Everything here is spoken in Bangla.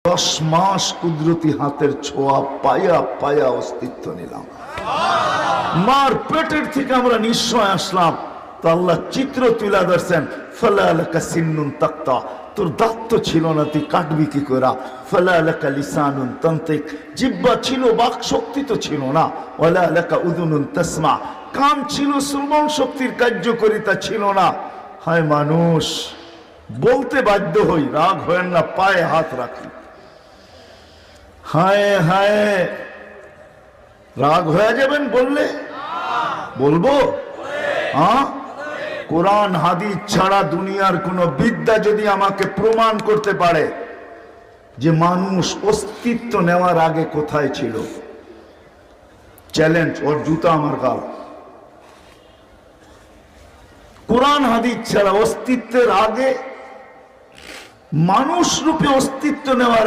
10 মাস কুদরতি হাতের ছোঁয়া পায়া পায়া অস্তিত্ব নিলাম। মার পেটের থেকে আমরা নিশ্চয় আসলাম, তো আল্লাহ চিত্র তুলে ধরছেন, ফালা লাকা সিন্নুন তাক্তা, তোর দাঁত তো ছিল না, তুই কাটবি কি করে? ফালা লাকা লিসানুন তানতিক, জিহ্বা ছিল, বাক শক্তি তো ছিল না। ওয়ালা লাকা উযুনুন তাসমা, কান ছিল, শ্রবণ শক্তির কার্যকারিতা ছিল না। হায় মানুষ, বলতে বাধ্য হই, রাগ হয় না, পায়ে হাত রাখি। হায় হায়, রাগ হয়ে যাবেন বললে? বলবো? হ্যাঁ, কোরআন হাদিস ছাড়া দুনিয়ার কোন বিদ্যা যদি আমাকে প্রমাণ করতে পারে যে মানুষ অস্তিত্ব নেওয়ার আগে কোথায় ছিল, চ্যালেঞ্জ, ওর জুতা আমার গাল। কোরআন হাদিস ছাড়া অস্তিত্বের আগে, মানুষ রূপে অস্তিত্ব নেওয়ার